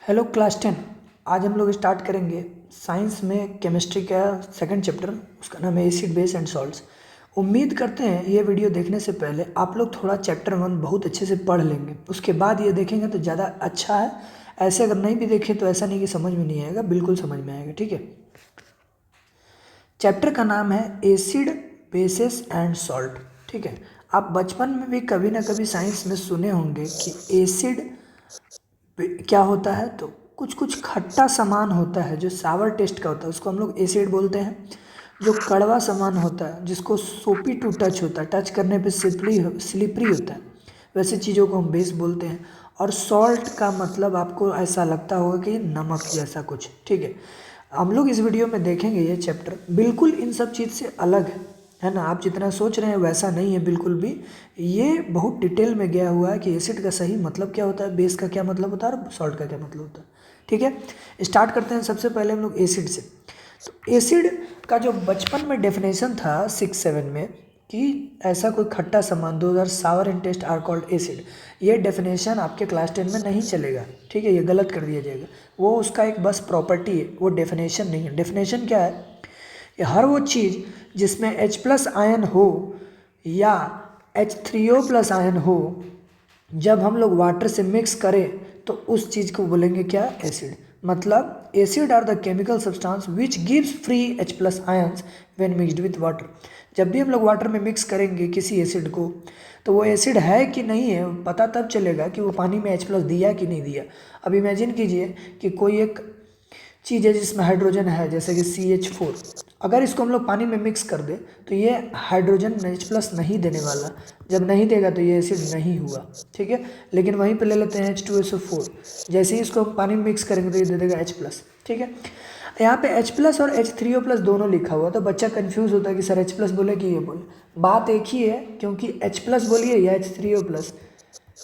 Hello class 10। आज हम लोग स्टार्ट करेंगे साइंस में केमिस्ट्री का सेकंड चैप्टर। उसका नाम है एसिड बेस एंड सॉल्ट्स। उम्मीद करते हैं ये वीडियो देखने से पहले आप लोग थोड़ा चैप्टर 1 बहुत अच्छे से पढ़ लेंगे, उसके बाद ये देखेंगे तो ज़्यादा अच्छा है। ऐसे अगर नहीं भी देखें तो ऐसा नहीं कि समझ में नहीं आएगा, बिल्कुल समझ में आएगा। ठीक है, चैप्टर का नाम है एसिड बेसिस एंड सॉल्ट। ठीक है, आप बचपन में भी कभी ना कभी साइंस में सुने होंगे कि एसिड क्या होता है, तो कुछ कुछ खट्टा सामान होता है जो सावर टेस्ट का होता है, उसको हम लोग एसिड बोलते हैं। जो कड़वा सामान होता है जिसको सोपी टू टच होता है, टच करने पे स्लिपरी होता है, वैसे चीज़ों को हम बेस बोलते हैं। और सॉल्ट का मतलब आपको ऐसा लगता होगा कि नमक जैसा कुछ। ठीक है, हम लोग इस वीडियो में देखेंगे ये चैप्टर बिल्कुल इन सब चीज़ से अलग है ना। आप जितना सोच रहे हैं वैसा नहीं है बिल्कुल भी। ये बहुत डिटेल में गया हुआ है कि एसिड का सही मतलब क्या होता है, बेस का क्या मतलब होता है और सॉल्ट का क्या मतलब होता है। ठीक है, स्टार्ट करते हैं। सबसे पहले हम लोग एसिड से। तो एसिड का जो बचपन में डेफिनेशन था 6-7 में कि ऐसा कोई खट्टा सामान, दो are sour in taste are called acid, ये डेफिनेशन आपके क्लास 10 में नहीं चलेगा। ठीक है, ये गलत कर दिया जाएगा। वो उसका एक बस प्रॉपर्टी है, वो डेफिनेशन नहीं है। डेफिनेशन क्या है कि हर वो चीज़ जिसमें H+ आयन हो या H3O+ आयन हो, जब हम लोग वाटर से मिक्स करें तो उस चीज़ को बोलेंगे क्या, एसिड। मतलब acid are the chemical substance which gives free H+ ions when mixed with water. जब भी हम लोग वाटर में मिक्स करेंगे किसी एसिड को, तो वो एसिड है कि नहीं है पता तब चलेगा कि वो पानी में H+ दिया कि नहीं दिया। अब इमेजिन कीजिए कि कोई एक चीज़ है जिसमें हाइड्रोजन है, जैसे कि CH4। अगर इसको हम लोग पानी में मिक्स कर दें तो ये हाइड्रोजन H+ नहीं देने वाला। जब नहीं देगा तो ये एसिड नहीं हुआ। ठीक है, लेकिन वहीं पे ले लेते हैं H2SO4। जैसे ही इसको हम पानी में मिक्स करेंगे तो ये दे देगा H+। ठीक है, यहाँ पे H+ और H3O+ दोनों लिखा हुआ, तो बच्चा कंफ्यूज होता है कि सर H+ बोले कि ये बोले। बात एक ही है, क्योंकि H+ बोलिए या H3O+,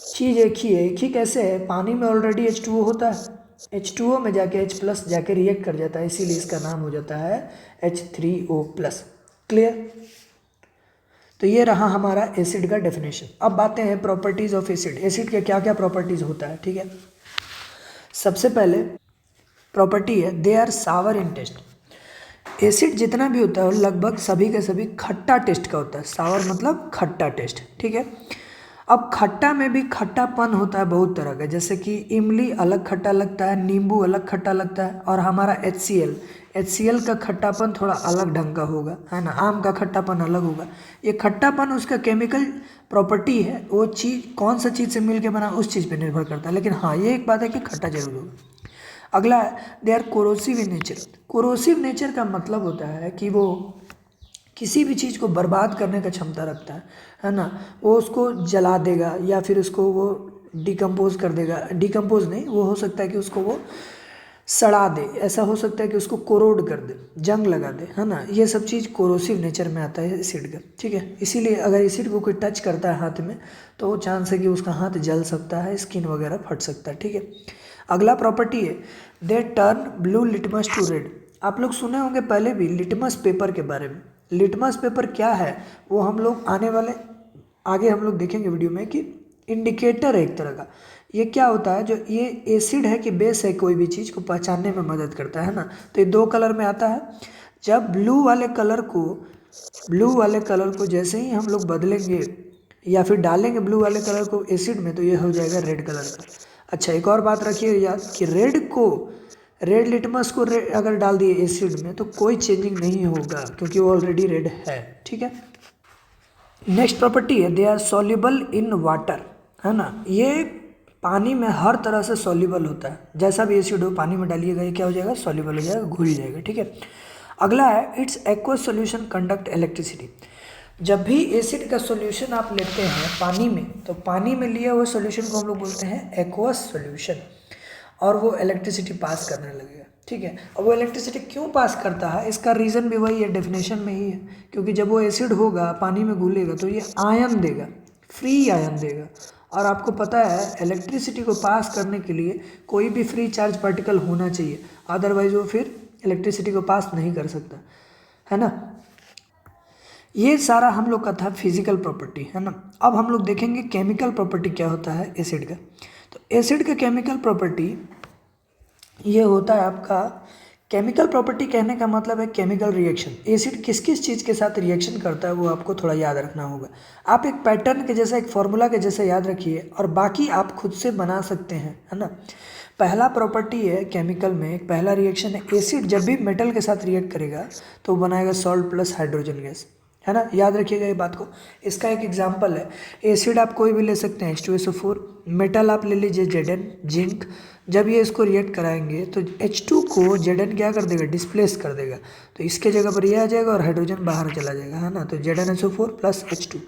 चीज़ एक ही है। एक ही कैसे है, पानी में ऑलरेडी H2O होता है, H2O में जाके H+ जाके रिएक्ट कर जाता है, इसीलिए इसका नाम हो जाता है H3O+। क्लियर? तो ये रहा हमारा एसिड का डेफिनेशन। अब बातें हैं प्रॉपर्टीज ऑफ एसिड। एसिड के क्या क्या प्रॉपर्टीज होता है। ठीक है, सबसे पहले प्रॉपर्टी है they are sour in taste. Acid जितना भी होता है लगभग सभी के सभी खट्टा टेस्ट का होता है। सावर मतलब खट्टा टेस्ट। ठीक है, अब खट्टा में भी खट्टापन होता है बहुत तरह का, जैसे कि इमली अलग खट्टा लगता है, नींबू अलग खट्टा लगता है, और हमारा HCl का खट्टापन थोड़ा अलग ढंग का होगा, है ना। आम का खट्टापन अलग होगा। ये खट्टापन उसका केमिकल प्रॉपर्टी है, वो चीज़ कौन सा चीज़ से मिल के बना उस चीज़ पे निर्भर करता है। लेकिन हाँ, ये एक बात है कि खट्टा जरूर होगा। अगला है they are corrosive in nature. Corrosive nature का मतलब होता है कि वो किसी भी चीज़ को बर्बाद करने का क्षमता रखता है ना। वो उसको जला देगा या फिर उसको वो डिकम्पोज कर देगा। डिकम्पोज नहीं, वो हो सकता है कि उसको वो सड़ा दे, ऐसा हो सकता है कि उसको कोरोड कर दे, जंग लगा दे, है ना। ये सब चीज़ कोरोसिव नेचर में आता है एसिड का। ठीक है, इसीलिए अगर एसिड को कोई टच करता है हाथ में तो वो चांस है कि उसका हाथ जल सकता है, स्किन वगैरह फट सकता है। ठीक है, अगला प्रॉपर्टी है they turn blue litmus to red. आप लोग सुने होंगे पहले भी लिटमस पेपर के बारे में। लिटमस पेपर क्या है वो हम लोग आने वाले आगे हम लोग देखेंगे वीडियो में कि इंडिकेटर है एक तरह का। ये क्या होता है, जो ये एसिड है कि बेस है, कोई भी चीज़ को पहचानने में मदद करता है ना। तो ये दो कलर में आता है। जब ब्लू वाले कलर को जैसे ही हम लोग बदलेंगे या फिर डालेंगे ब्लू वाले कलर को एसिड में, तो ये हो जाएगा रेड कलर का। अच्छा, एक और बात रखिए याद कि रेड लिटमस को अगर डाल दिए एसिड में तो कोई चेंजिंग नहीं होगा, क्योंकि वो ऑलरेडी रेड है। ठीक है, नेक्स्ट प्रॉपर्टी है they are soluble in water, है ना। ये पानी में हर तरह से सॉल्युबल होता है, जैसा भी एसिड हो पानी में डालिएगा ये क्या हो जाएगा, सॉल्युबल हो जाएगा, घुल जाएगा। ठीक है, अगला है it's aqueous solution conduct electricity. जब भी एसिड का सॉल्यूशन आप लेते हैं पानी में, तो पानी में लिया हुआ सॉल्यूशन को हम लोग बोलते हैं एक्वस सॉल्यूशन, और वो इलेक्ट्रिसिटी पास करने लगेगा। ठीक है, अब वो इलेक्ट्रिसिटी क्यों पास करता है, इसका रीज़न भी वही है, डेफिनेशन में ही है। क्योंकि जब वो एसिड होगा पानी में घुलेगा तो ये आयन देगा, फ्री आयन देगा। और आपको पता है इलेक्ट्रिसिटी को पास करने के लिए कोई भी फ्री चार्ज पार्टिकल होना चाहिए, अदरवाइज वो फिर इलेक्ट्रिसिटी को पास नहीं कर सकता, है ना। ये सारा हम लोग का था फिजिकल प्रॉपर्टी, है ना। अब हम लोग देखेंगे केमिकल प्रॉपर्टी क्या होता है एसिड का। तो एसिड का केमिकल प्रॉपर्टी ये होता है आपका केमिकल प्रॉपर्टी। कहने का मतलब है केमिकल रिएक्शन। एसिड किस किस चीज़ के साथ रिएक्शन करता है वो आपको थोड़ा याद रखना होगा। आप एक पैटर्न के जैसा, एक फॉर्मूला के जैसा याद रखिए और बाकी आप खुद से बना सकते हैं, है ना। पहला प्रॉपर्टी है केमिकल में, एक पहला रिएक्शन है, एसिड जब भी मेटल के साथ रिएक्ट करेगा तो वो बनाएगा सॉल्ट प्लस हाइड्रोजन गैस, है ना। याद रखिएगा ये बात को। इसका एक एग्जांपल है, एसिड आप कोई भी ले सकते हैं H2SO4, मेटल आप ले लीजिए Zn जिंक। जब ये इसको रिएक्ट कराएंगे तो H2 को Zn क्या कर देगा, डिस्प्लेस कर देगा, तो इसके जगह पर ये आ जाएगा और हाइड्रोजन बाहर चला जाएगा, है ना। तो ZnSO4 प्लस H2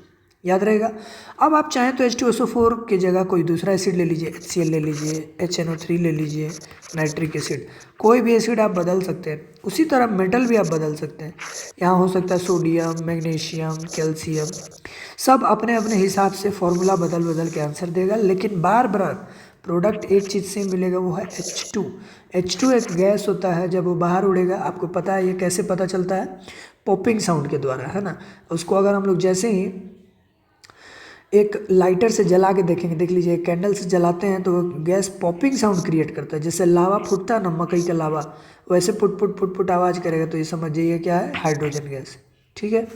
याद रहेगा। अब आप चाहें तो H2SO4 की जगह कोई दूसरा एसिड ले लीजिए, HCl ले लीजिए, HNO3 ले लीजिए, नाइट्रिक एसिड, कोई भी एसिड आप बदल सकते हैं। उसी तरह मेटल भी आप बदल सकते हैं। यहाँ हो सकता है सोडियम, मैग्नीशियम, कैल्शियम, सब अपने अपने हिसाब से फॉर्मूला बदल बदल के आंसर देगा, लेकिन बार बार प्रोडक्ट एक चीज़ से मिलेगा, वो है H2। H2 एक गैस होता है, जब वो बाहर उड़ेगा, आपको पता है ये कैसे पता चलता है, पॉपिंग साउंड के द्वारा, है ना। उसको अगर हम लोग जैसे ही एक लाइटर से जला के देखेंगे, देख लीजिए कैंडल से जलाते हैं तो गैस पॉपिंग साउंड क्रिएट करता है, जैसे लावा फूटता है ना, मकई का लावा, वैसे पुट पुट पुट पुट आवाज़ करेगा, तो ये समझ जाइए क्या है, हाइड्रोजन गैस, ठीक है।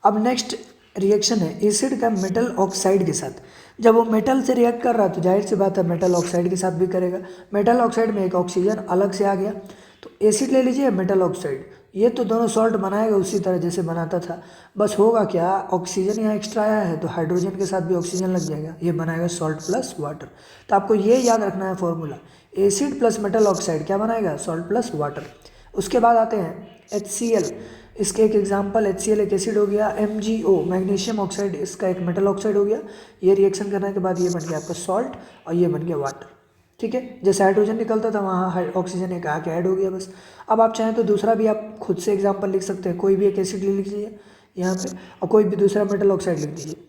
अब नेक्स्ट रिएक्शन है एसिड का मेटल ऑक्साइड के साथ। जब वो मेटल से रिएक्ट कर रहा है तो जाहिर सी बात है मेटल ऑक्साइड के साथ भी करेगा। मेटल ऑक्साइड में एक ऑक्सीजन अलग से आ गया, तो एसिड ले लीजिए, मेटल ऑक्साइड, ये तो दोनों सॉल्ट बनाएगा उसी तरह जैसे बनाता था, बस होगा क्या, ऑक्सीजन यहाँ एक्स्ट्रा आया है तो हाइड्रोजन के साथ भी ऑक्सीजन लग जाएगा, ये बनाएगा सॉल्ट प्लस वाटर। तो आपको ये याद रखना है formula, acid plus metal oxide क्या बनाएगा, सॉल्ट प्लस वाटर। उसके बाद आते हैं HCl, इसके एक एग्जांपल, HCl एक एसिड हो गया, MgO मैग्नीशियम ऑक्साइड, इसका एक मेटल ऑक्साइड हो गया। ये रिएक्शन करने के बाद ये बन गया आपका सॉल्ट और ये बन गया वाटर, ठीक है। जैसे हाइड्रोजन निकलता था वहाँ ऑक्सीजन एक आके ऐड हो गया बस। अब आप चाहें तो दूसरा भी आप खुद से एग्जांपल लिख सकते हैं, कोई भी एक एसिड ले लीजिए यहाँ पे और कोई भी दूसरा मेटल ऑक्साइड लिख दीजिए।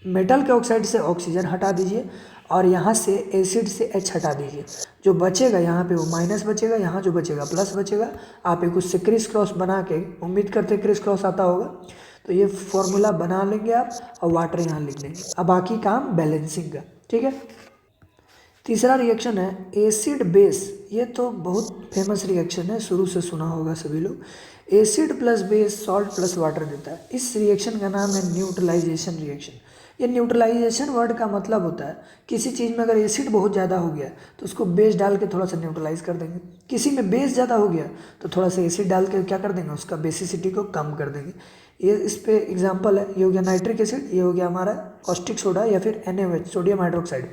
मेटल के ऑक्साइड से ऑक्सीजन हटा दीजिए और यहाँ से एसिड से H हटा दीजिए, जो बचेगा यहाँ पे वो माइनस बचेगा, यहाँ जो बचेगा प्लस बचेगा। आप एक उससे क्रिस क्रॉस बना के, उम्मीद करते क्रिस क्रॉस आता होगा, तो ये फॉर्मूला बना लेंगे आप और वाटर यहाँ लिख देंगे। अब बाकी काम बैलेंसिंग का, ठीक है। तीसरा रिएक्शन है एसिड बेस, ये तो बहुत फेमस रिएक्शन है, शुरू से सुना होगा सभी लोग। Acid plus base salt plus water देता है। इस रिएक्शन का नाम है न्यूट्रलाइजेशन रिएक्शन। ये न्यूट्रलाइजेशन वर्ड का मतलब होता है किसी चीज़ में अगर एसिड बहुत ज़्यादा हो गया तो उसको बेस डाल के थोड़ा सा न्यूट्रलाइज कर देंगे, किसी में बेस ज़्यादा हो गया तो थोड़ा सा एसिड डाल के क्या कर देंगे, उसका बेसिसिटी को कम कर देंगे। ये इस पे एग्जांपल है, ये हो गया नाइट्रिक एसिड, ये हो गया हमारा कॉस्टिक सोडा या फिर NaOH सोडियम हाइड्रोक्साइड।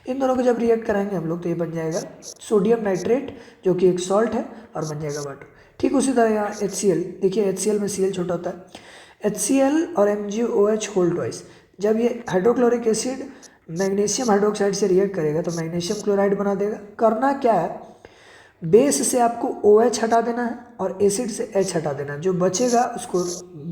इन दोनों को जब रिएक्ट कराएंगे हम लोग तो ये बन जाएगा सोडियम नाइट्रेट, जो कि एक सॉल्ट है, और बन जाएगा वाटर। ठीक उसी तरह यहाँ HCl, देखिए HCl में Cl छोटा होता है, HCl और MgOH होल ट्वाइस। जब ये हाइड्रोक्लोरिक एसिड मैग्नीशियम हाइड्रोक्साइड से रिएक्ट करेगा तो मैग्नीशियम क्लोराइड बना देगा। करना क्या है, बेस से आपको OH हटा देना है और एसिड से H हटा देना है, जो बचेगा उसको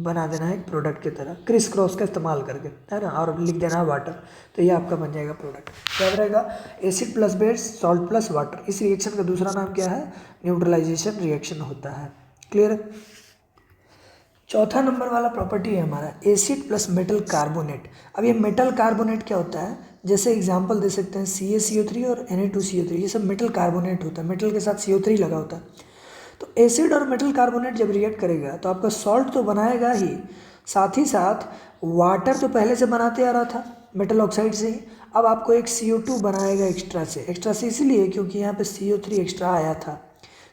बना देना है एक प्रोडक्ट की तरह क्रिस क्रॉस का इस्तेमाल करके, है ना, और लिख देना है वाटर। तो ये आपका बन जाएगा प्रोडक्ट, याद रहेगा, acid plus base salt plus water. इस रिएक्शन का दूसरा नाम क्या है, न्यूट्रलाइजेशन रिएक्शन होता है। क्लियर है। चौथा नंबर वाला प्रॉपर्टी है हमारा एसिड प्लस मेटल कार्बोनेट। अब ये मेटल कार्बोनेट क्या होता है, जैसे एग्जांपल दे सकते हैं CaCO3 और Na2CO3, ये सब मेटल कार्बोनेट होता है, मेटल के साथ CO3 लगा होता है। तो एसिड और मेटल कार्बोनेट जब रिएक्ट करेगा तो आपका सॉल्ट तो बनाएगा ही, साथ ही साथ वाटर तो पहले से बनाते आ रहा था मेटल ऑक्साइड से ही, अब आपको एक CO2 बनाएगा एक्स्ट्रा से इसलिए क्योंकि यहाँ पे CO3 एक्स्ट्रा आया था,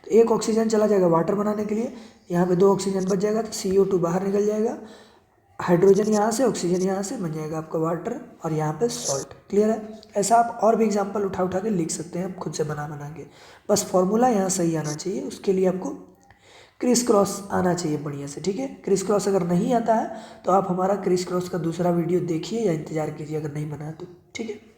तो एक ऑक्सीजन चला जाएगा वाटर बनाने के लिए, यहाँ पे 2 ऑक्सीजन बच जाएगा, तो CO2 बाहर निकल जाएगा, हाइड्रोजन यहाँ से ऑक्सीजन यहाँ से, बन जाएगा आपका वाटर और यहाँ पे सॉल्ट। क्लियर है। ऐसा आप और भी एग्जांपल उठा उठा के लिख सकते हैं खुद से बना बना के, बस फॉर्मूला यहाँ सही आना चाहिए, उसके लिए आपको क्रिस क्रॉस आना चाहिए बढ़िया से, ठीक है। क्रिस क्रॉस अगर नहीं आता है तो आप हमारा क्रिस क्रॉस का दूसरा वीडियो देखिए या इंतजार कीजिए अगर नहीं बना तो, ठीक है।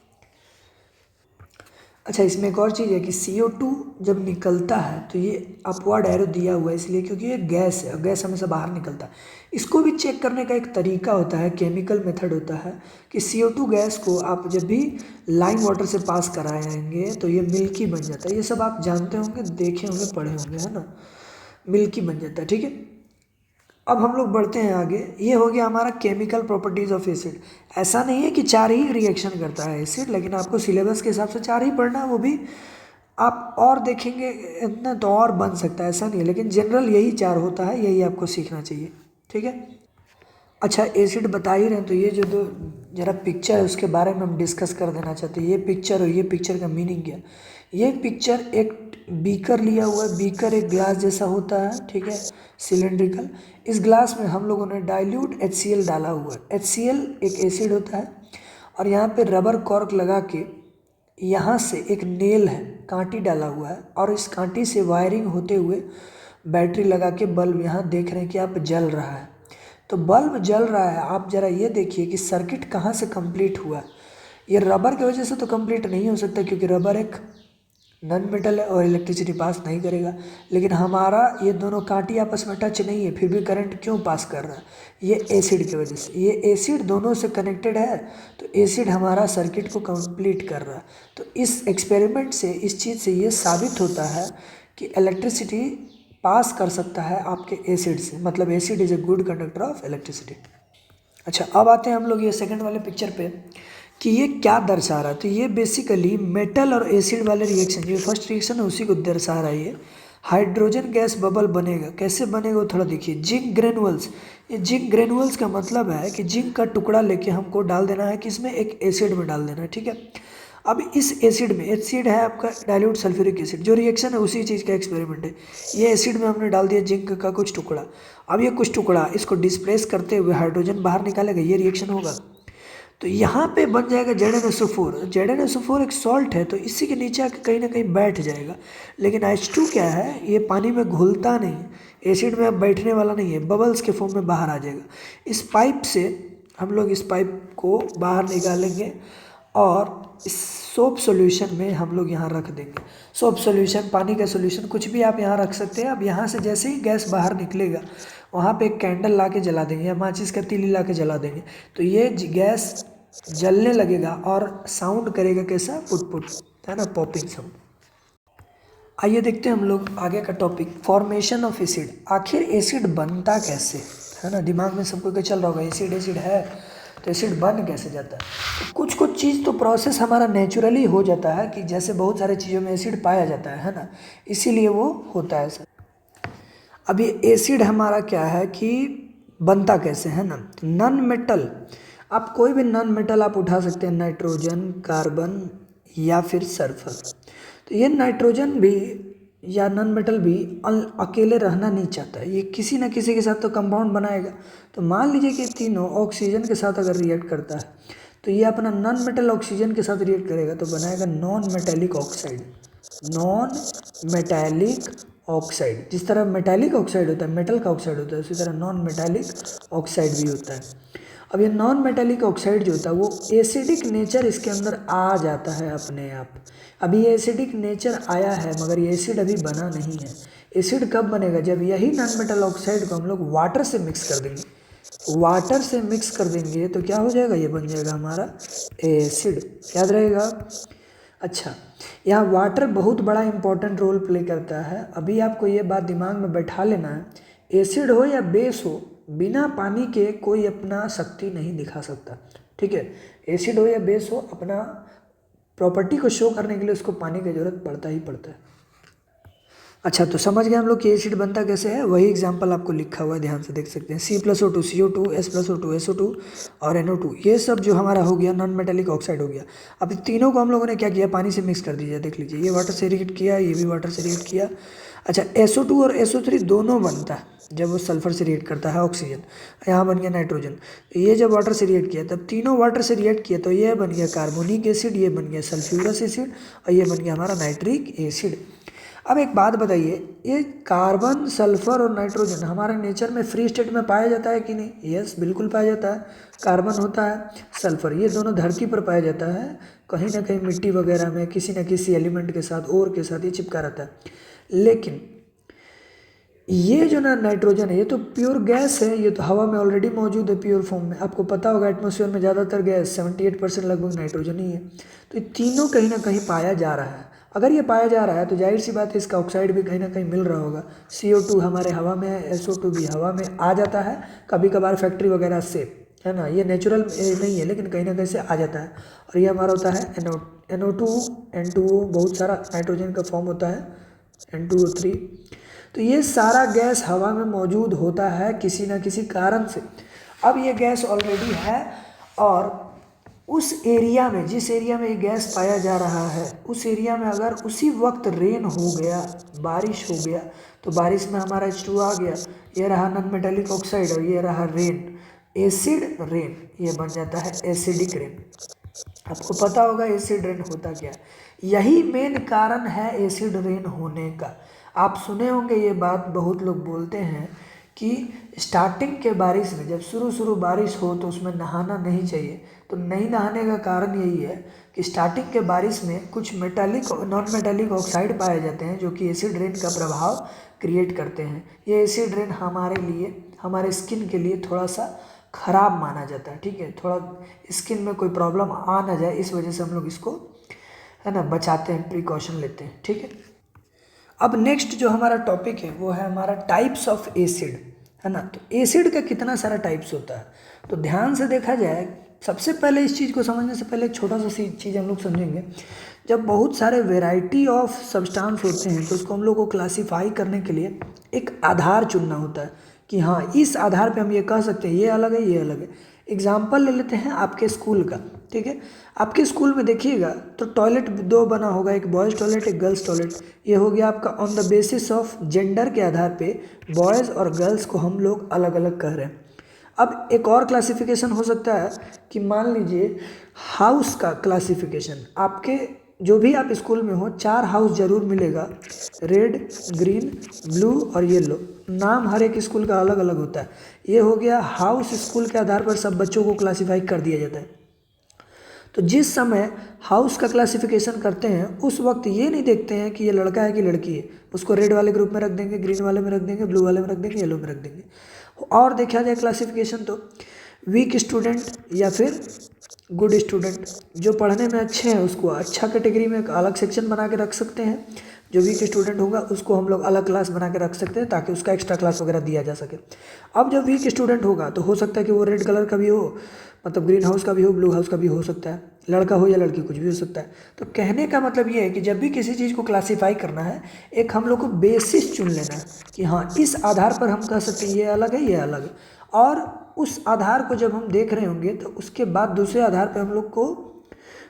अच्छा, इसमें एक और चीज़ है कि CO2 जब निकलता है तो ये अपवर्ड एरो दिया हुआ है इसलिए क्योंकि ये गैस है, गैस हमेशा बाहर निकलता है। इसको भी चेक करने का एक तरीका होता है, केमिकल मेथड होता है कि CO2 गैस को आप जब भी लाइम वाटर से पास कराएंगे तो ये मिल्की बन जाता है। ये सब आप जानते होंगे, देखे होंगे, पढ़े होंगे, है ना, मिल्की बन जाता है, ठीक है। अब हम लोग बढ़ते हैं आगे। ये हो गया हमारा केमिकल प्रॉपर्टीज़ ऑफ एसिड। ऐसा नहीं है कि 4 ही रिएक्शन करता है एसिड, लेकिन आपको सिलेबस के हिसाब से 4 ही पढ़ना है, वो भी आप और देखेंगे इतना तो और बन सकता है, ऐसा नहीं है, लेकिन जनरल यही चार होता है, यही आपको सीखना चाहिए। ठीक है। अच्छा, एसिड बता ही रहे हैं तो ये जो दो जरा पिक्चर है उसके बारे में हम डिस्कस कर देना चाहते हैं। ये पिक्चर और ये पिक्चर का मीनिंग क्या है। ये पिक्चर एक बीकर लिया हुआ है, बीकर एक ग्लास जैसा होता है, ठीक है, सिलेंड्रिकल। इस ग्लास में हम लोगों ने डाइल्यूट HCl डाला हुआ है। HCl एक एसिड होता है और यहाँ पे रबर कॉर्क लगा के यहाँ से एक नेल है, कांटी डाला हुआ है और इस कांटी से वायरिंग होते हुए बैटरी लगा के बल्ब यहाँ देख रहे हैं कि आप जल रहा है। तो बल्ब जल रहा है, आप ज़रा ये देखिए कि सर्किट कहाँ से कंप्लीट हुआ है। ये रबर की वजह से तो कंप्लीट नहीं हो सकता क्योंकि रबर एक नॉन मेटल है और इलेक्ट्रिसिटी पास नहीं करेगा। लेकिन हमारा ये दोनों कांटी आपस में टच नहीं है, फिर भी करंट क्यों पास कर रहा है, ये एसिड की वजह से। ये एसिड दोनों से कनेक्टेड है तो एसिड हमारा सर्किट को कंप्लीट कर रहा है। तो इस एक्सपेरिमेंट से, इस चीज़ से ये साबित होता है कि इलेक्ट्रिसिटी पास कर सकता है आपके एसिड से, मतलब acid is a good conductor of electricity. अच्छा, अब आते हैं हम लोग ये सेकंड वाले पिक्चर पे कि ये क्या दर्शा रहा है। तो ये बेसिकली मेटल और एसिड वाले रिएक्शन, जो फर्स्ट रिएक्शन है उसी को दर्शा रहा है। ये हाइड्रोजन गैस बबल बनेगा, कैसे बनेगा वो थोड़ा देखिए। जिंक ग्रेनुअल्स, ये जिंक ग्रेनुअल्स का मतलब है कि जिंक का टुकड़ा लेके हमको डाल देना है कि इसमें एक एसिड में डाल देना है, ठीक है। अब इस एसिड में, एसिड है आपका डाइल्यूट सल्फ्यूरिक एसिड, जो रिएक्शन है उसी चीज़ का एक्सपेरिमेंट है। ये एसिड में हमने डाल दिया जिंक का कुछ टुकड़ा। अब ये कुछ टुकड़ा इसको डिस्प्लेस करते हुए हाइड्रोजन बाहर निकालेगा, ये रिएक्शन होगा। तो यहाँ पे बन जाएगा ZnSO4। ZnSO4 एक सॉल्ट है तो इसी के नीचे आके कहीं ना कहीं बैठ जाएगा। लेकिन H2 क्या है, ये पानी में घुलता नहीं, एसिड में अब बैठने वाला नहीं है, बबल्स के फॉर्म में बाहर आ जाएगा। इस पाइप से हम लोग इस पाइप को बाहर निकालेंगे और इस सोप सॉल्यूशन में हम लोग यहाँ रख देंगे। सोप सॉल्यूशन, पानी का सॉल्यूशन, कुछ भी आप यहाँ रख सकते हैं। अब यहाँ से जैसे ही गैस बाहर निकलेगा वहाँ पे एक कैंडल ला के जला देंगे या माचिस का तीली ला के जला देंगे तो ये गैस जलने लगेगा और साउंड करेगा कैसा, पुट पुट, है ना, पॉपिंग साउंड। आइए देखते हैं हम लोग आगे का टॉपिक, फॉर्मेशन ऑफ एसिड। आखिर एसिड बनता कैसे, है ना, दिमाग में सबको क्या चल रहा होगा, एसिड एसिड है तो एसिड बन कैसे जाता है। तो कुछ चीज़ तो प्रोसेस हमारा नेचुरली हो जाता है कि जैसे बहुत सारे चीज़ों में एसिड पाया जाता है ना, इसीलिए वो होता है सर। अब ये एसिड हमारा क्या है कि बनता कैसे, है ना। नॉन मेटल, आप कोई भी नॉन मेटल आप उठा सकते हैं, नाइट्रोजन, कार्बन या फिर सल्फर। तो ये नाइट्रोजन भी या नॉन मेटल भी अकेले रहना नहीं चाहता, ये किसी न किसी के साथ तो कंपाउंड बनाएगा। तो मान लीजिए कि तीनों ऑक्सीजन के साथ अगर रिएक्ट करता है तो ये अपना नॉन मेटल ऑक्सीजन के साथ रिएक्ट करेगा तो बनाएगा non metallic oxide. Non metallic oxide, जिस तरह मेटेलिक ऑक्साइड होता है, मेटल का ऑक्साइड होता है, उसी तरह नॉन मेटेलिक ऑक्साइड भी होता है। अब ये नॉन मेटेलिक ऑक्साइड जो होता है वो एसिडिक नेचर इसके अंदर आ जाता है अपने आप। अभी ये एसिडिक नेचर आया है मगर ये एसिड अभी बना नहीं है। एसिड कब बनेगा, जब यही नॉन मेटल ऑक्साइड को हम लोग वाटर से मिक्स कर देंगे। वाटर से मिक्स कर देंगे तो क्या हो जाएगा, ये बन जाएगा हमारा एसिड, याद रहेगा। अच्छा, यहाँ वाटर बहुत बड़ा इंपॉर्टेंट रोल प्ले करता है। अभी आपको ये बात दिमाग में बैठा लेना है, एसिड हो या बेस हो, बिना पानी के कोई अपना शक्ति नहीं दिखा सकता, ठीक है। एसिड हो या बेस हो, अपना प्रॉपर्टी को शो करने के लिए उसको पानी की जरूरत पड़ता ही पड़ता है। अच्छा, तो समझ गए हम लोग कि एसिड बनता कैसे है। वही एग्जांपल आपको लिखा हुआ है, ध्यान से देख सकते हैं। C+O2 CO2, S+O2 SO2 और NO2, ये सब जो हमारा हो गया नॉन मेटेलिक ऑक्साइड हो गया। अब तीनों को हम लोगों ने क्या किया, पानी से मिक्स कर दीजिए। देख लीजिए, ये वाटर से रिएक्ट किया, ये भी वाटर से रिएक्ट किया। अच्छा, SO2 और SO3 दोनों बनता है जब वो सल्फर से रिएक्ट करता है, ऑक्सीजन, यहाँ बन गया नाइट्रोजन। ये जब वाटर से रिएक्ट किया तब तीनों वाटर से रिएक्ट किया तो ये बन गया कार्बोनिक एसिड, ये बन गया सल्फ्यूरस एसिड और ये बन गया हमारा नाइट्रिक एसिड। अब एक बात बताइए, ये कार्बन, सल्फर और नाइट्रोजन हमारे नेचर में फ्री स्टेट में पाया जाता है कि नहीं। यस, बिल्कुल पाया जाता है। कार्बन होता है, सल्फर, ये दोनों धरती पर पाया जाता है, कहीं ना कहीं मिट्टी वगैरह में किसी न किसी एलिमेंट के साथ, और के साथ ये चिपका रहता है। लेकिन ये जो ना नाइट्रोजन है, ये तो प्योर गैस है, ये तो हवा में ऑलरेडी मौजूद है प्योर फॉर्म में। आपको पता होगा एटमॉस्फेयर में ज़्यादातर गैस 78% लगभग नाइट्रोजन ही है। तो ये तीनों कहीं ना कहीं पाया जा रहा है। अगर ये पाया जा रहा है तो जाहिर सी बात है इसका ऑक्साइड भी कहीं ना कहीं मिल रहा होगा। CO2 हमारे हवा में है, SO2 भी हवा में आ जाता है कभी कभार फैक्ट्री वगैरह से, है ना, ये नेचुरल नहीं है लेकिन कहीं ना कहीं से आ जाता है। और ये हमारा होता है NO2 N2O, बहुत सारा नाइट्रोजन का फॉर्म होता है N2O3। तो ये सारा गैस हवा में मौजूद होता है किसी न किसी कारण से। अब ये गैस ऑलरेडी है और उस एरिया में, जिस एरिया में ये गैस पाया जा रहा है, उस एरिया में अगर उसी वक्त रेन हो गया, बारिश हो गया, तो बारिश में हमारा H2 आ गया, ये रहा नॉन मेटालिक ऑक्साइड और ये रहा रेन, एसिड रेन, ये बन जाता है एसिडिक रेन। आपको पता होगा एसिड रेन होता क्या है, यही मेन कारण है एसिड रेन होने का। आप सुने होंगे ये बात, बहुत लोग बोलते हैं कि स्टार्टिंग के बारिश में, जब शुरू बारिश हो तो उसमें नहाना नहीं चाहिए। तो नहीं नहाने का कारण यही है कि स्टार्टिंग के बारिश में कुछ मेटालिक नॉन मेटालिक ऑक्साइड पाए जाते हैं जो कि एसिड रेन का प्रभाव क्रिएट करते हैं। ये एसिड रेन हमारे लिए, हमारे स्किन के लिए थोड़ा सा ख़राब माना जाता है, ठीक है, थोड़ा स्किन में कोई प्रॉब्लम आ ना जाए, इस वजह से हम लोग इसको, है ना, बचाते हैं, प्रिकॉशन लेते हैं, ठीक है। अब नेक्स्ट जो हमारा टॉपिक है वो है हमारा टाइप्स ऑफ एसिड, है ना। तो एसिड का कितना सारा टाइप्स होता है, तो ध्यान से देखा जाए, सबसे पहले इस चीज़ को समझने से पहले एक छोटा सा चीज़ हम लोग समझेंगे। जब बहुत सारे वेराइटी ऑफ सब्सटेंस होते हैं तो उसको हम लोग को क्लासीफाई करने के लिए एक आधार चुनना होता है कि हाँ, इस आधार पे हम ये कह सकते हैं ये अलग है, ये अलग है। एग्जाम्पल ले लेते हैं आपके स्कूल का, ठीक है। आपके स्कूल में देखिएगा तो टॉयलेट दो बना होगा, एक बॉयज़ टॉयलेट, एक गर्ल्स टॉयलेट। ये हो गया आपका on the basis of gender के आधार पे बॉयज़ और गर्ल्स को हम लोग अलग अलग कह रहे हैं। अब एक और क्लासिफिकेशन हो सकता है कि मान लीजिए हाउस का क्लासिफिकेशन, आपके जो भी आप स्कूल में हो 4 हाउस जरूर मिलेगा, रेड, ग्रीन, ब्लू और येलो। नाम हर एक स्कूल का अलग अलग होता है। ये हो गया हाउस, स्कूल के आधार पर सब बच्चों को क्लासीफाई कर दिया जाता है। तो जिस समय हाउस का क्लासिफिकेशन करते हैं उस वक्त ये नहीं देखते हैं कि ये लड़का है कि लड़की है, उसको रेड वाले ग्रुप में रख देंगे, ग्रीन वाले में रख देंगे, ब्लू वाले में रख देंगे, येलो में रख देंगे। और देखा जाए क्लासिफिकेशन तो वीक स्टूडेंट या फिर गुड स्टूडेंट, जो पढ़ने में अच्छे हैं उसको अच्छा कैटेगरी में एक अलग सेक्शन बना के रख सकते हैं, जो वीक स्टूडेंट होगा उसको हम लोग अलग क्लास बना के रख सकते हैं ताकि उसका एक्स्ट्रा क्लास वगैरह दिया जा सके। अब जब वीक स्टूडेंट होगा तो हो सकता है कि वो रेड कलर का भी हो, मतलब ग्रीन हाउस का भी हो, ब्लू हाउस का भी हो सकता है, लड़का हो या लड़की कुछ भी हो सकता है। तो कहने का मतलब ये है कि जब भी किसी चीज़ को क्लासीफाई करना है, एक हम लोग को बेसिस चुन लेना है कि हाँ, इस आधार पर हम कह सकते हैं ये अलग है, ये अलग है। और उस आधार को जब हम देख रहे होंगे तो उसके बाद दूसरे आधार पर हम लोग को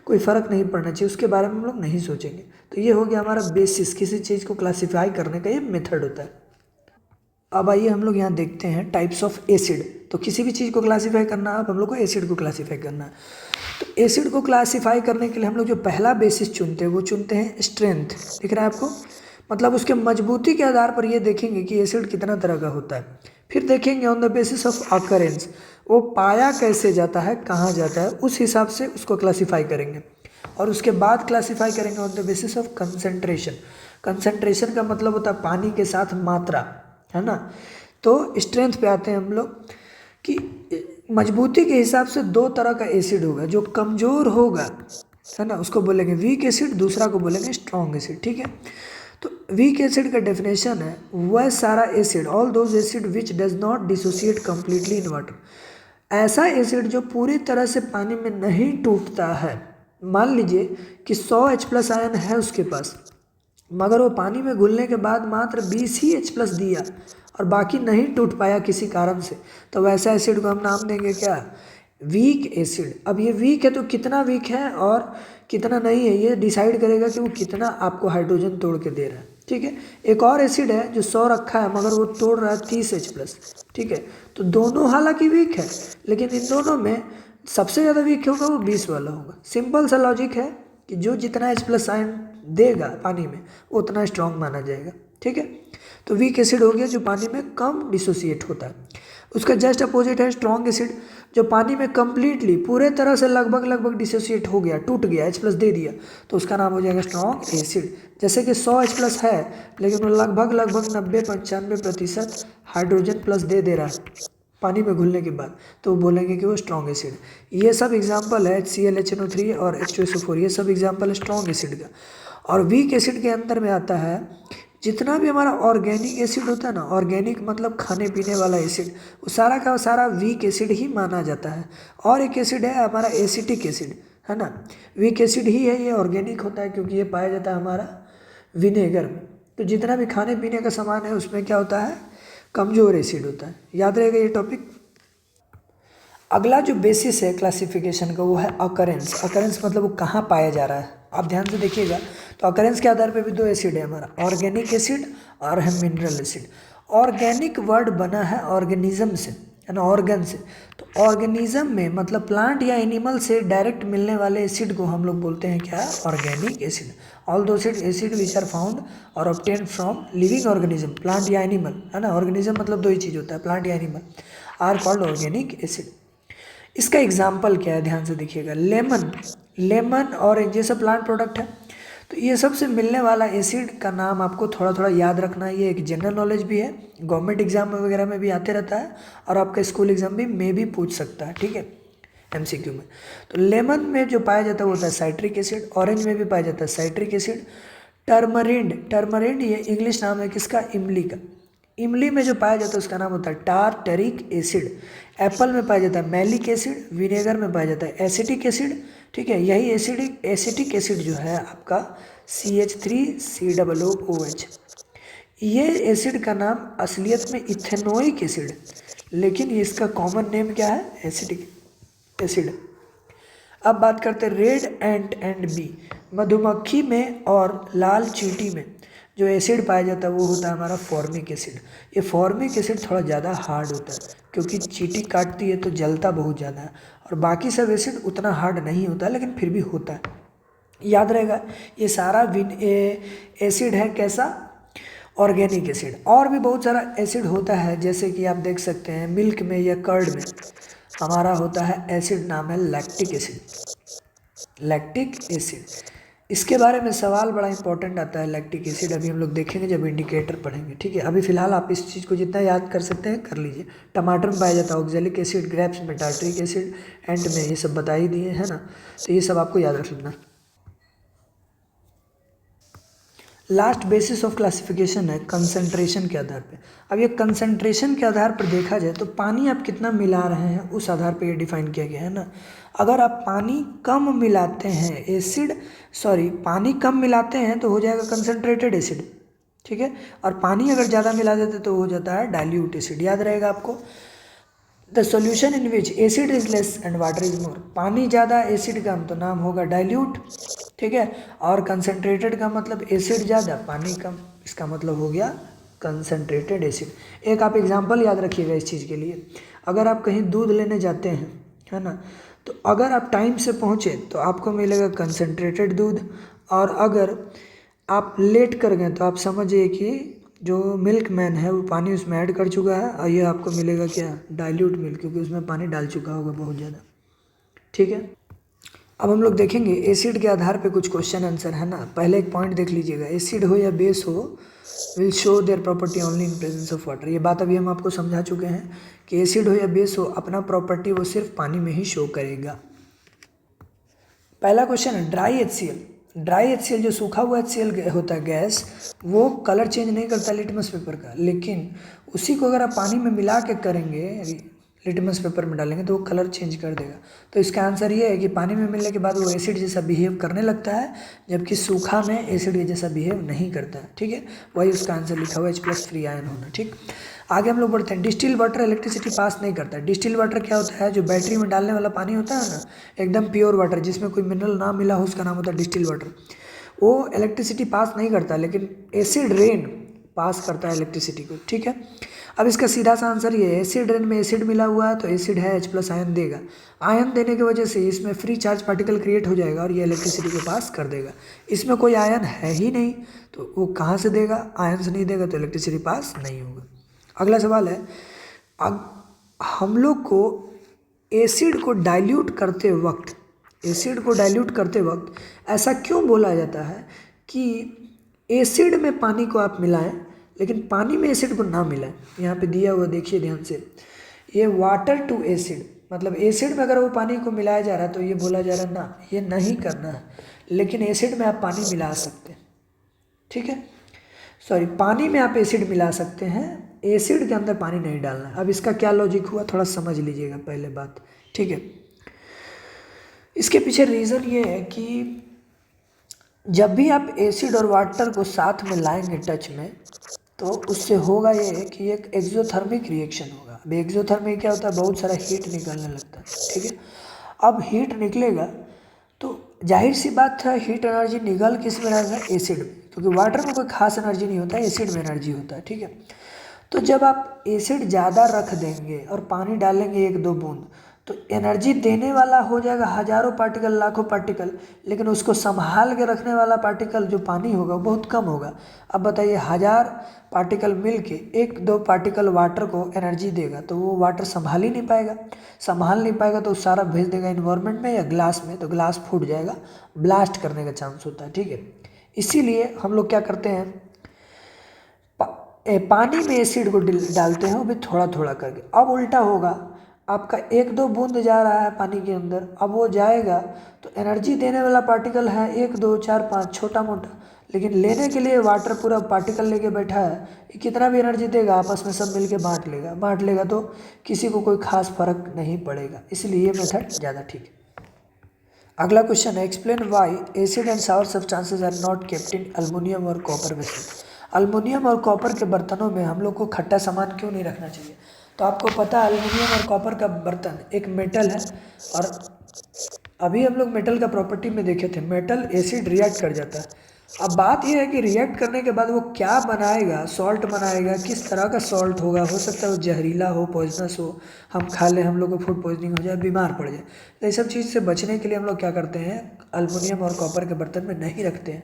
कोई फ़र्क नहीं पड़ना चाहिए, उसके बारे में हम लोग नहीं सोचेंगे। तो ये हो गया हमारा बेसिस, किसी चीज़ को क्लासीफाई करने का ये मेथड होता है। अब आइए हम लोग यहाँ देखते हैं टाइप्स ऑफ एसिड। तो किसी भी चीज़ को क्लासीफाई करना है, अब हम लोग को एसिड को क्लासीफाई करना है। तो एसिड को क्लासीफाई करने के लिए हम लोग जो पहला बेसिस चुनते हैं वो चुनते हैं स्ट्रेंथ। दिख रहा है आपको, मतलब उसके मजबूती के आधार पर ये देखेंगे कि एसिड कितना तरह का होता है। फिर देखेंगे on the basis of occurrence, वो पाया कैसे जाता है, कहाँ जाता है, उस हिसाब से उसको क्लासीफाई करेंगे। और उसके बाद क्लासीफाई करेंगे on the basis of concentration. Concentration का मतलब होता है पानी के साथ मात्रा, है ना। तो स्ट्रेंथ पे आते हैं हम लोग कि मजबूती के हिसाब से 2 तरह का एसिड होगा। जो कमज़ोर होगा, है ना, उसको बोलेंगे वीक एसिड, दूसरा को बोलेंगे स्ट्रॉन्ग एसिड, ठीक है। तो वीक एसिड का डेफिनेशन है वह सारा acid, all those acid which does not dissociate completely in water. ऐसा एसिड जो पूरी तरह से पानी में नहीं टूटता है। मान लीजिए कि 100 H+ आयन है उसके पास, मगर वो पानी में घुलने के बाद मात्र 20 ही H+ दिया और बाकी नहीं टूट पाया किसी कारण से, तो वैसा एसिड को हम नाम देंगे क्या, वीक एसिड। अब ये वीक है तो कितना वीक है और कितना नहीं है ये डिसाइड करेगा कि वो कितना आपको हाइड्रोजन तोड़ के दे रहा है, ठीक है। एक और एसिड है जो 100 रखा है मगर वो तोड़ रहा है 30 H+, ठीक है। तो दोनों हालांकि वीक है, लेकिन इन दोनों में सबसे ज़्यादा वीक होगा वो 20 वाला होगा। सिंपल सा लॉजिक है कि जो जितना H+ आयन देगा पानी में वो उतना स्ट्रॉन्ग माना जाएगा, ठीक है। तो वीक एसिड हो गया जो पानी में कम डिसोसिएट होता है। उसका जस्ट अपोजिट है स्ट्रॉन्ग एसिड, जो पानी में कम्प्लीटली पूरे तरह से लगभग डिसोसिएट हो गया, टूट गया, H+ दे दिया, तो उसका नाम हो जाएगा स्ट्रॉन्ग एसिड। जैसे कि 100 H+ है लेकिन वो लगभग 90-95% हाइड्रोजन प्लस दे रहा है पानी में घुलने के बाद, तो बोलेंगे कि वो स्ट्रॉन्ग एसिड। ये सब एग्जांपल है HCl, HNO3 और H2SO4, ये सब एग्जांपल है स्ट्रॉन्ग एसिड का। और वीक एसिड के अंदर में आता है जितना भी हमारा ऑर्गेनिक एसिड होता है ना, ऑर्गेनिक मतलब खाने पीने वाला एसिड, वो सारा का सारा वीक एसिड ही माना जाता है। और एक एसिड है हमारा एसिटिक एसिड, है ना। वीक एसिड ही है, ये ऑर्गेनिक होता है क्योंकि ये पाया जाता है हमारा विनेगर में। तो जितना भी खाने पीने का सामान है उसमें क्या होता है, कमज़ोर एसिड होता है। याद रहेगा ये टॉपिक। अगला जो बेसिस है क्लासिफिकेशन का वो है अकरेंस। अकरेंस मतलब वो कहाँ पाया जा रहा है। आप ध्यान से देखिएगा तो अकरेंस के आधार पे भी दो एसिड है हमारा, ऑर्गेनिक एसिड और है मिनरल एसिड। ऑर्गेनिक वर्ड बना है ऑर्गेनिज्म से, है ना, ऑर्गन से। तो ऑर्गेनिज्म में मतलब प्लांट या एनिमल से डायरेक्ट मिलने वाले एसिड को हम लोग बोलते हैं क्या, ऑर्गेनिक एसिड। ऑल दो एसिड विच आर फाउंड और obtain from living organism, plant या एनिमल, है ना। ऑर्गेनिज्म मतलब दो ही चीज़ होता है, प्लांट या animal, are called organic acid. इसका एग्जाम्पल क्या है, ध्यान से देखिएगा। लेमन, लेमन ऑरेंज ये सब प्लांट प्रोडक्ट है। तो ये सबसे मिलने वाला एसिड का नाम आपको थोड़ा थोड़ा याद रखना है। ये एक जनरल नॉलेज भी है, गवर्नमेंट एग्जाम वगैरह में भी आते रहता है और आपका स्कूल एग्जाम भी में भी पूछ सकता है, ठीक है, एमसीक्यू में। तो लेमन में जो पाया जाता है वो होता है साइट्रिक एसिड, ऑरेंज में भी पाया जाता है साइट्रिक एसिड। टर्मरिंड, टर्मरिंड ये इंग्लिश नाम है किसका, इमली का। इमली में जो पाया जाता है उसका नाम होता है टारटरिक एसिड। एप्पल में पाया जाता है मैलिक एसिड, विनेगर में पाया जाता है एसिटिक एसिड, ठीक है। यही एसिटिक एसिड जो है आपका CH3COOH, ये एसिड का नाम असलियत में इथेनोइक एसिड, लेकिन इसका कॉमन नेम क्या है, एसिटिक एसिड। अब बात करते हैं रेड एंट एंड बी। मधुमक्खी में और लाल चींटी में जो एसिड पाया जाता है वो होता है हमारा फॉर्मिक एसिड। ये फॉर्मिक एसिड थोड़ा ज़्यादा हार्ड होता है क्योंकि चींटी काटती है तो जलता बहुत ज़्यादा है, और बाकी सब एसिड उतना हार्ड नहीं होता लेकिन फिर भी होता है। याद रहेगा ये सारा एसिड है कैसा, ऑर्गेनिक एसिड। और भी बहुत सारा एसिड होता है जैसे कि आप देख सकते हैं मिल्क में या कर्ड में हमारा होता है एसिड, नाम है लैक्टिक एसिड, लैक्टिक एसिड। इसके बारे में सवाल बड़ा इंपॉर्टेंट आता है लैक्टिक एसिड, अभी हम लोग देखेंगे जब इंडिकेटर पढ़ेंगे, ठीक है। अभी फिलहाल आप इस चीज़ को जितना याद कर सकते हैं कर लीजिए। टमाटर में पाया जाता है ऑक्जेलिक एसिड, ग्रेप्स में टार्टरिक एसिड, एंड में ये सब बता ही दिए, है ना। तो ये सब आपको याद रख लेना। लास्ट बेसिस ऑफ क्लासिफिकेशन है कंसंट्रेशन के आधार पे। अब ये कंसंट्रेशन के आधार पर देखा जाए तो पानी आप कितना मिला रहे हैं उस आधार पे ये डिफाइन किया गया है ना। अगर आप पानी कम मिलाते हैं पानी कम मिलाते हैं तो हो जाएगा कंसंट्रेटेड एसिड, ठीक है। और पानी अगर ज़्यादा मिला देते तो हो जाता है डाइल्यूट एसिड। याद रहेगा आपको। The solution in which acid is less and water is more, पानी ज़्यादा एसिड कम तो नाम होगा डाइल्यूट, ठीक है। और कंसनट्रेटेड का मतलब एसिड ज़्यादा पानी कम, इसका मतलब हो गया कंसनट्रेटेड एसिड। एक आप एग्जांपल याद रखिएगा इस चीज़ के लिए। अगर आप कहीं दूध लेने जाते हैं, है ना, तो अगर आप टाइम से पहुँचे तो आपको मिलेगा कंसनट्रेटेड दूध, और अगर आप लेट कर गए तो आप समझिए कि जो मिल्क मैन है वो पानी उसमें ऐड कर चुका है और ये आपको मिलेगा क्या, डाइल्यूट मिल्क, क्योंकि उसमें पानी डाल चुका होगा बहुत ज़्यादा, ठीक है। अब हम लोग देखेंगे एसिड के आधार पे कुछ क्वेश्चन आंसर, है ना। पहले एक पॉइंट देख लीजिएगा, एसिड हो या बेस हो will show their property only in presence of water. ये बात अभी हम आपको समझा चुके हैं कि एसिड हो या बेस हो अपना प्रॉपर्टी वो सिर्फ पानी में ही शो करेगा। पहला क्वेश्चन है ड्राई HCl। ड्राई HCl जो सूखा हुआ HCl होता है गैस, वो कलर चेंज नहीं करता लिटमस पेपर का, लेकिन उसी को अगर आप पानी में मिला के करेंगे, लिटमस पेपर में डालेंगे तो वो कलर चेंज कर देगा। तो इसका आंसर ये है कि पानी में मिलने के बाद वो एसिड जैसा बिहेव करने लगता है, जबकि सूखा में एसिड जैसा बिहेव नहीं करता है, ठीक है। वही उसका आंसर लिखा हुआ H+ फ्री आयन होना, ठीक। आगे हम लोग बढ़ते हैं। डिस्टिल वाटर इलेक्ट्रिसिटी पास नहीं करता है। डिस्टिल वाटर क्या होता है, जो बैटरी में डालने वाला पानी होता है ना, एकदम प्योर वाटर जिसमें कोई मिनरल ना मिला हो, उसका नाम होता है डिस्टिल वाटर। वो इलेक्ट्रिसिटी पास नहीं करता, लेकिन एसिड रेन पास करता है इलेक्ट्रिसिटी को, ठीक है। अब इसका सीधा सा आंसर ये है, एसिड रेन में एसिड मिला हुआ है तो एसिड है H+ आयन देगा। आयन देने की वजह से इसमें फ्री चार्ज पार्टिकल क्रिएट हो जाएगा और ये इलेक्ट्रिसिटी को पास कर देगा। इसमें कोई आयन है ही नहीं तो वो कहाँ से देगा, आयन से नहीं देगा तो इलेक्ट्रिसिटी पास नहीं होगा। अगला सवाल है, अब हम लोग को एसिड को डाइल्यूट करते वक्त, एसिड को डाइल्यूट करते वक्त ऐसा क्यों बोला जाता है कि एसिड में पानी को आप मिलाएं लेकिन पानी में एसिड को ना मिलाएं। यहाँ पे दिया हुआ देखिए ध्यान से, ये वाटर टू एसिड, मतलब एसिड में अगर वो पानी को मिलाया जा रहा है तो ये बोला जा रहा है ना, ये नहीं करना है, लेकिन एसिड में आप पानी मिला सकते हैं, ठीक है। सॉरी, पानी में आप एसिड मिला सकते हैं, एसिड के अंदर पानी नहीं डालना है। अब इसका क्या लॉजिक हुआ थोड़ा समझ लीजिएगा पहले बात, ठीक है। इसके पीछे रीज़न ये है कि जब भी आप एसिड और वाटर को साथ में लाएंगे टच में, तो उससे होगा ये कि एक एक्सोथर्मिक रिएक्शन होगा। अब एक्सोथर्मिक क्या होता है, बहुत सारा हीट निकलने लगता है, ठीक है। अब हीट निकलेगा तो जाहिर सी बात है, हीट एनर्जी निकल किस में रहेगा, एसिड में, क्योंकि वाटर में कोई खास एनर्जी नहीं होता है, एसिड में एनर्जी होता है, ठीक है। तो जब आप एसिड ज़्यादा रख देंगे और पानी डालेंगे एक दो बूंद, तो एनर्जी देने वाला हो जाएगा हजारों पार्टिकल, लाखों पार्टिकल, लेकिन उसको संभाल के रखने वाला पार्टिकल जो पानी होगा वो बहुत कम होगा। अब बताइए, 1000 पार्टिकल मिल के एक दो पार्टिकल वाटर को एनर्जी देगा, तो वो वाटर संभाल ही नहीं पाएगा। संभाल नहीं पाएगा तो सारा भेज देगा इन्वायरमेंट में या ग्लास में, तो ग्लास फूट जाएगा, ब्लास्ट करने का चांस होता है, ठीक है। इसीलिए हम लोग क्या करते हैं, पानी में एसिड को डालते हैं, वो भी थोड़ा थोड़ा करके। अब उल्टा होगा, आपका एक दो बूंद जा रहा है पानी के अंदर, अब वो जाएगा तो एनर्जी देने वाला पार्टिकल है 1 2 4 5 छोटा मोटा, लेकिन लेने के लिए वाटर पूरा पार्टिकल लेके बैठा है, ये कितना भी एनर्जी देगा आपस में सब मिलके बांट लेगा तो किसी को कोई खास फर्क नहीं पड़ेगा, इसलिए ये मेथड ज़्यादा ठीक है। अगला क्वेश्चन है, explain why acid and sour substances are not kept in aluminium और कॉपर वेसल। अल्मोनियम और कॉपर के बर्तनों में हम लोग को खट्टा सामान क्यों नहीं रखना चाहिए। तो आपको पता है अल्मोनियम और कॉपर का बर्तन एक मेटल है, और अभी हम लोग मेटल का प्रॉपर्टी में देखे थे, मेटल एसिड रिएक्ट कर जाता है। अब बात यह है कि रिएक्ट करने के बाद वो क्या बनाएगा, सॉल्ट बनाएगा, किस तरह का सॉल्ट होगा, हो सकता है वो जहरीला हो, पॉइजनस हो, हम खा लें, हम लोग को फूड पॉइजनिंग हो जाए, बीमार पड़ जाए। तो ये सब चीज़ से बचने के लिए हम लोग क्या करते हैं, अल्मोनियम और कॉपर के बर्तन में नहीं रखते हैं।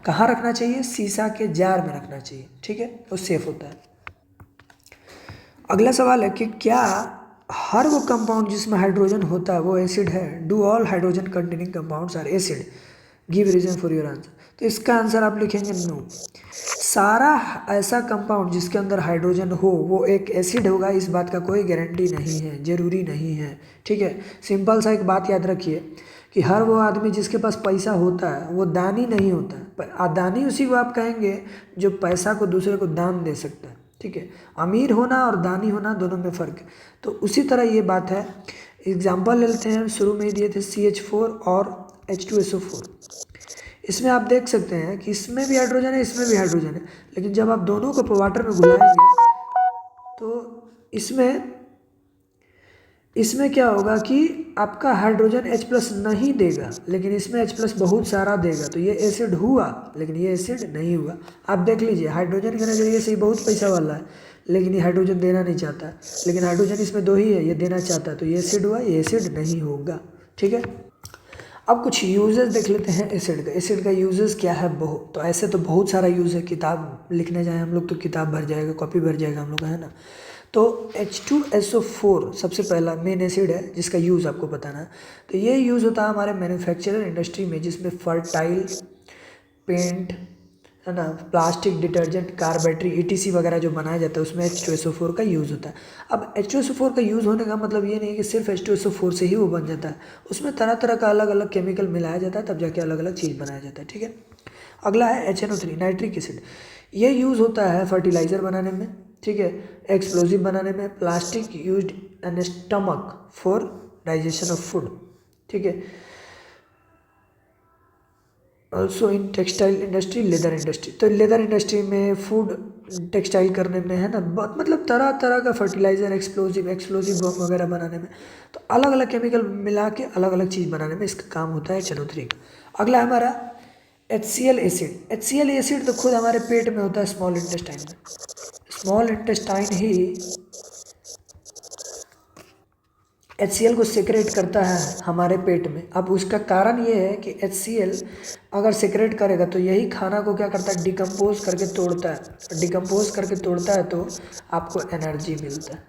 कहाँ रखना चाहिए, शीशा के जार में रखना चाहिए, ठीक है, वो सेफ होता है। अगला सवाल है कि क्या हर वो कंपाउंड जिसमें हाइड्रोजन होता है वो एसिड है। Do all hydrogen containing compounds are acid, give reason for your answer. तो इसका आंसर आप लिखेंगे नो। सारा ऐसा कंपाउंड जिसके अंदर हाइड्रोजन हो वो एक एसिड होगा, इस बात का कोई गारंटी नहीं है, जरूरी नहीं है, ठीक है। सिंपल सा एक बात याद रखिए कि हर वो आदमी जिसके पास पैसा होता है वो दानी नहीं होता है, पर दानी उसी को आप कहेंगे जो पैसा को दूसरे को दान दे सकता है, ठीक है। अमीर होना और दानी होना दोनों में फ़र्क है। तो उसी तरह ये बात है। एग्जाम्पल ले लेते हैं, शुरू में ही दिए थे CH4 और H2SO4। इसमें आप देख सकते हैं कि इसमें भी हाइड्रोजन है, इसमें भी हाइड्रोजन है, लेकिन जब आप दोनों को वाटर में घुलाएंगे तो इसमें क्या होगा कि आपका हाइड्रोजन H+ नहीं देगा, लेकिन इसमें H+ बहुत सारा देगा, तो ये एसिड हुआ, लेकिन ये एसिड नहीं हुआ। आप देख लीजिए, हाइड्रोजन के नज़रिए से बहुत पैसा वाला है, लेकिन ये हाइड्रोजन देना नहीं चाहता, लेकिन हाइड्रोजन इसमें दो ही है, ये देना चाहता है, तो ये एसिड हुआ, ये एसिड नहीं होगा, ठीक है। अब कुछ यूजेस देख लेते हैं एसिड का। एसिड का यूजेस क्या है, बहुत, तो ऐसे तो बहुत सारा यूज़ है, किताब लिखने जाए हम लोग तो किताब भर जाएगा, कॉपी भर जाएगा हम लोग का, है ना। तो H2SO4 सबसे पहला मेन एसिड है जिसका यूज़ आपको बताना है। तो ये यूज़ होता है हमारे मैन्युफैक्चरर इंडस्ट्री में, जिसमें फर्टाइल, पेंट, है ना, plastic, detergent, car battery, ETC वगैरह जो बनाया जाता है उसमें H2SO4 का यूज़ होता है। अब H2SO4 का यूज़ होने का मतलब ये नहीं कि सिर्फ H2SO4 से ही वो बन जाता है, उसमें तरह तरह का अलग अलग केमिकल मिलाया जाता है, तब जाके अलग अलग चीज़ बनाया जाता है, ठीक है। अगला है HNO3 नाइट्रिक एसिड। ये यूज़ होता है फर्टिलाइज़र बनाने में, ठीक है, एक्सप्लोजिव बनाने में, plastic used N stomach for digestion of food, ठीक है। Also in textile industry, leather industry. तो लेदर इंडस्ट्री में, फूड टेक्सटाइल करने में, है ना, बहुत मतलब तरह तरह का फर्टिलाइज़र, एक्सप्लोजिव बम वगैरह बनाने में, तो अलग अलग केमिकल मिला के अलग अलग चीज़ बनाने में इसका काम होता है HNO3 का। अगला हमारा HCl एसिड। HCl एसिड तो खुद हमारे पेट में होता है, स्मॉल इंटेस्टाइन में। स्मॉल इंटेस्टाइन ही HCl को सेक्रेट करता है हमारे पेट में। अब उसका कारण ये है कि HCl अगर सेक्रेट करेगा तो यही खाना को क्या करता है, डिकम्पोज करके तोड़ता है। डिकम्पोज करके तोड़ता है तो आपको एनर्जी मिलता है।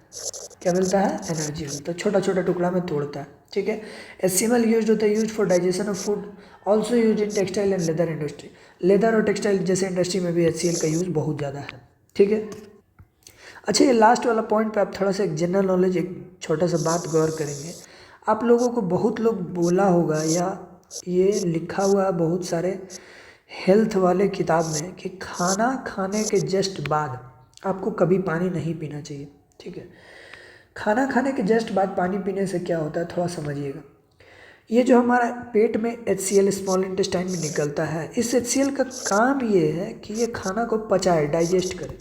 क्या मिलता है, एनर्जी मिलता है, छोटा छोटा टुकड़ा में तोड़ता है, ठीक है। HCl यूज होता है, use for digestion of food, also use in textile and leather industry. Leather और टेक्सटाइल जैसे इंडस्ट्री में भी HCl का यूज़ बहुत ज़्यादा है, ठीक है। अच्छा, ये लास्ट वाला पॉइंट पे आप थोड़ा सा एक जनरल नॉलेज, एक छोटा सा बात गौर करेंगे। आप लोगों को बहुत लोग बोला होगा या ये लिखा हुआ बहुत सारे हेल्थ वाले किताब में कि खाना खाने के जस्ट बाद आपको कभी पानी नहीं पीना चाहिए, ठीक है। खाना खाने के जस्ट बाद पानी पीने से क्या होता है थोड़ा समझिएगा। ये जो हमारा पेट में HCl स्मॉल इंटेस्टाइन में निकलता है, इस HCl का काम ये है कि ये खाना को पचाए, डाइजेस्ट करे।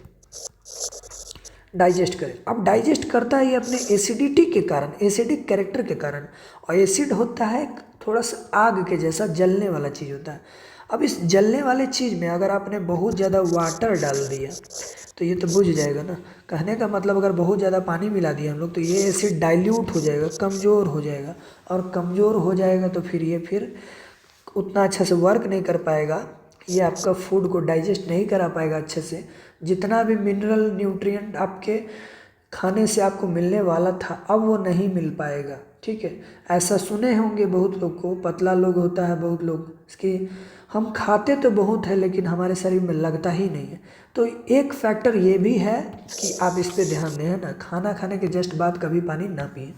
अब डाइजेस्ट करता है ये अपने एसिडिटी के कारण, एसिडिक कैरेक्टर के कारण। और एसिड होता है थोड़ा सा आग के जैसा जलने वाला चीज़ होता है। अब इस जलने वाले चीज़ में अगर आपने बहुत ज़्यादा वाटर डाल दिया तो ये तो बुझ जाएगा ना। कहने का मतलब अगर बहुत ज़्यादा पानी मिला दिया हम लोग तो ये एसिड डाइल्यूट हो जाएगा, कमज़ोर हो जाएगा। और कमज़ोर हो जाएगा तो फिर ये फिर उतना अच्छा से वर्क नहीं कर पाएगा, ये आपका फूड को डाइजेस्ट नहीं करा पाएगा अच्छे से। जितना भी मिनरल न्यूट्रिएंट आपके खाने से आपको मिलने वाला था अब वो नहीं मिल पाएगा, ठीक है। ऐसा सुने होंगे बहुत लोग को, पतला लोग होता है बहुत लोग, इसकी हम खाते तो बहुत है लेकिन हमारे शरीर में लगता ही नहीं है। तो एक फैक्टर ये भी है कि आप इस पे ध्यान दें, है ना। खाना खाने के जस्ट बाद कभी पानी ना पिएं।